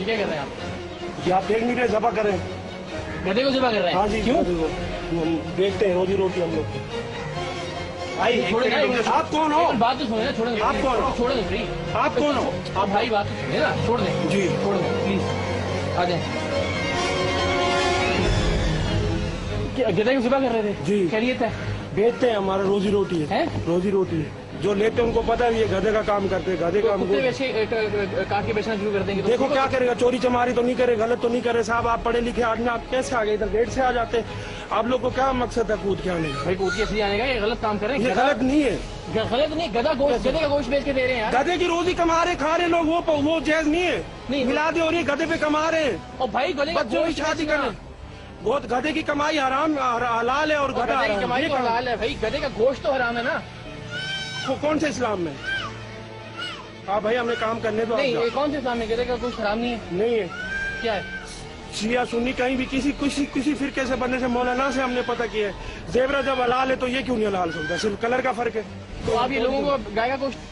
ये क्या कर रहे हैं आप? ये आप देख नहीं रहे, ज़बा करें। गधे को ज़िबा कर रहे हैं? हाँ जी, क्यों? हम देखते हैं रोजी रोटी हम लोग। भाई छोड़े ना, आप कौन हो? बात तो सुने ना, छोड़े आप कौन हो? छोड़े दो फ्री। आप कौन हो? आप भाई बात तो सुनिए ना, छोड़ दें। जी छोड़ दो प्लीज, आ जाए। गधे को ज़िबा कर रहे थे? जी। खैरियत है? बेचते हैं, हमारा रोजी रोटी है। हैं? रोजी रोटी है। जो लेते हैं उनको पता है ये गधे का काम करते हैं, गधे का कुत्ते वैसे काट के बेचना शुरू कर देंगे तो देखो क्या करेगा, चोरी चमारी तो नहीं करे, गलत तो नहीं करे साहब। आप पढ़े लिखे आदमी, आप कैसे आ गए इधर, गेट से आ जाते। आप लोग को क्या मकसद है कूद के आने का? भाई कूद के इसलिए आने का, ये गलत काम कर रहे हैं। ये गलत नहीं है, गलत नहीं, गधे का गोश्त बेच के दे रहे हैं यार। गधे की रोजी कमा रहे, खा रहे लोग, वो जायज नहीं है। नहीं, मिला दे, और ये गधे पे कमा रहे हैं। और भाई गधे का बच्चों की गोश्त शादी बेचना, करने, बहुत गधे की कमाई हराम हलाल है और गधा गधे की हराम कमाई है। तो हलाल है भाई, गधे का गोश्त तो हराम है ना। कौन से इस्लाम में? हाँ भाई हमें काम करने दो। नहीं, ये कौन से इस्लाम में गधे का गोश्त हराम नहीं है? नहीं है, क्या है? शिया सुन्नी कहीं भी किसी फिरके से बनने से, मौलाना से हमने पता किया है। जेबरा जब हलाल है तो ये क्यों नहीं हलाल सकता? सिर्फ कलर का फर्क है। तो आप ये लोगों को गाय का गोश्त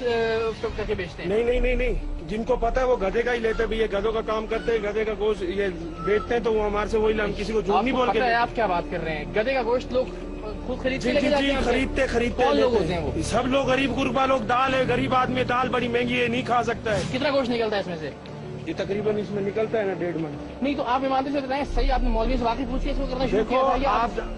करके बेचते हैं? नहीं, जिनको पता है वो गधे का ही लेते हैं। ये गधों का काम करते हैं, गधे का गोश्त ये बेचते हैं, तो वो हमारे से वही, हम किसी को झूठ नहीं बोल के। पता है आप क्या बात कर रहे हैं? गधे का गोश्त लोग खुद खरीद के लेके जाते हैं? खरीदते कौन लोग होते हैं वो? सब लोग गरीब गुरबा लोग। दाल है, गरीब आदमी, दाल बड़ी महंगी है, नहीं खा सकता है। कितना गोश्त निकलता है इसमें से? ये तकरीबन इसमें निकलता है ना 1.5 मन। नहीं तो आप ईमानदारी से बताएं, सही आपने मौलवी से वाकई पूछ के इसको करना शुरू देखो किया था या आप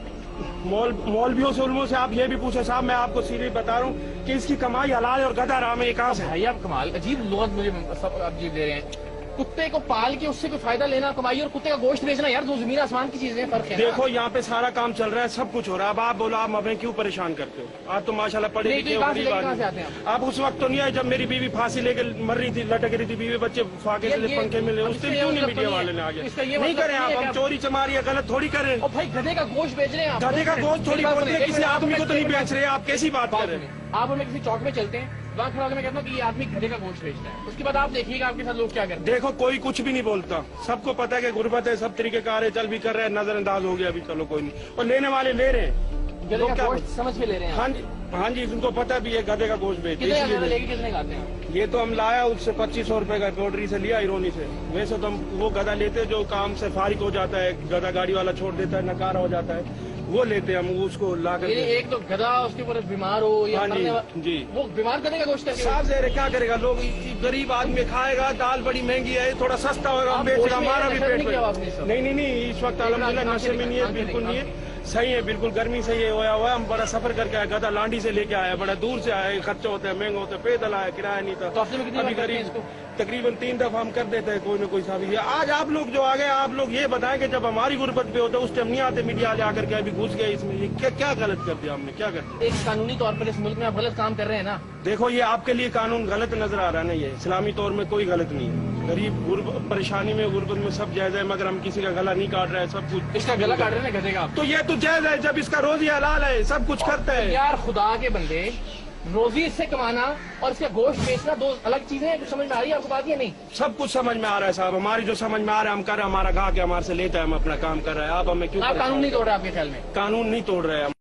मौलवियों से, उलमों से आप ये भी पूछे साहब, मैं आपको सीरियस बता रहा हूँ कि इसकी कमाई हलाल है और गधा हराम है। ये कहाँ से? भाई आप कमाल, अजीब लोग मुझे सब अजीब दे रहे हैं। कुत्ते को पाल के उससे कोई फायदा लेना कमाई, और कुत्ते का गोश्त बेचना, यार दो जमीन आसमान की चीजें, फर्क है ना। देखो यहाँ पे सारा काम चल रहा है, सब कुछ हो रहा है। अब आप बोलो, आप हमें क्यों परेशान करते हो? आप तो माशाल्लाह पढ़े नहीं, लिखे तो हो, कहाँ से गरीब लेके कहाँ से आदमी। आते हैं आप उस वक्त तो नहीं आए जब मेरी बीवी फांसी लेके मर रही थी, लटक रही थी, बीवी बच्चे फाके से ये- पंखे में ले, अब उससे इसका क्यों ये नहीं मतलब मीडिया तो वाले नहीं ने है। आगे? इसका ये नहीं मतलब करें तो आप, नहीं है हम कि चोरी चमारी या गलत थोड़ी करें। और भाई गधे का गोश्त बेच रहे हैं आप? गधे का गोश्त थोड़ी बोलते हैं, किसी आदमी को तो नहीं बेच रहे। आप कैसी बात कर रहे हैं? आप हमें किसी चौक में चलते हैं, वहाँ खड़ा होकर मैं कहता हूँ कि ये आदमी गधे का गोश्त बेच रहा है, उसके बाद आप देखिएगा आपके साथ लोग क्या करते हैं। देखो कोई कुछ भी नहीं बोलता, सबको पता है कि गुर्बत है, सब तरीके का चल भी कर रहे हैं, नजरअंदाज हो गया अभी, चलो कोई नहीं। और लेने वाले ले रहे हैं, गधे लोग का क्या गोश्त समझ के ले रहे हैं आप? हाँ जी, उनको पता भी है गधे का गोश्त बेचते कितने हैं, गधे इसलिए लेके कितने खाते हैं? ये तो हम लाया उससे 2500 रुपए का पोल्ट्री से लिया, इरोनी से। वैसे तो हम वो गधा लेते जो काम से फारिग हो जाता है, गधा गाड़ी वाला छोड़ देता है, नकारा हो जाता है, वो लेते हैं हम, उसको ला कर। एक तो गधा उसके ऊपर बीमार हो या हाँ जी, मरने वाला- जी। वो बीमार गधे का गोश्त करके साफ जहर है, क्या करेगा लोग? गरीब आदमी खाएगा, दाल बड़ी महंगी है, थोड़ा सस्ता होगा, हम आप बेच गोश्त रहे, में हमारा भी नशा पेट नहीं किया आपने सब? नहीं, इस वक्त अल्हम्दुलिल्लाह नशे में नहीं है, बिल्कुल नहीं है, सही है, बिल्कुल गर्मी से ये होया हुआ है। हम बड़ा सफर करके आए, गधा लांडी से लेके आया, बड़ा दूर से आया, खर्चे होते हैं, महंगे होते हैं, पैदल आया, किराया नहीं था। तो हफ्ते में कितनी अभी बार करते हैं गरीब इसको? तकरीबन 3 दफा हम कर देते हैं कोई ना कोई साबित। आज आप लोग जो आ गए, आप लोग ये बताएं कि जब हमारी गुर्बत पे होता है उस टाइम नहीं आते मीडिया वाले आकर के, अभी घुस गए इसमें। ये क्या गलत कर दिया हमने, क्या कर दिया? एक कानूनी तौर पर इस मुल्क में आप गलत काम कर रहे हैं ना? देखो ये आपके लिए कानून गलत नजर आ रहा है ना, ये इस्लामी तौर में कोई गलत नहीं है। गरीब परेशानी में, गुर्बत में सब जायज है, मगर हम किसी का गला नहीं काट रहे हैं, सब कुछ। इसका गला काट रहे हैं ना गधे का आप? तो ये तो जायज है जब इसका रोजी हलाल है, सब कुछ करता है। यार खुदा के बंदे, रोजी इससे कमाना और इसका गोश्त बेचना दो अलग चीजें हैं। कुछ समझ में आ रही है आपको बात या नहीं? सब कुछ समझ में आ रहा है साहब, हमारी जो समझ में आ रहा है हम कर रहे हैं, हमारा गा के हमारे से लेता है, हम अपना काम कर रहे हैं। आप हमें क्यों? आप कानून नहीं तोड़ रहे आपके ख्याल में? कानून नहीं तोड़ रहे हैं हम।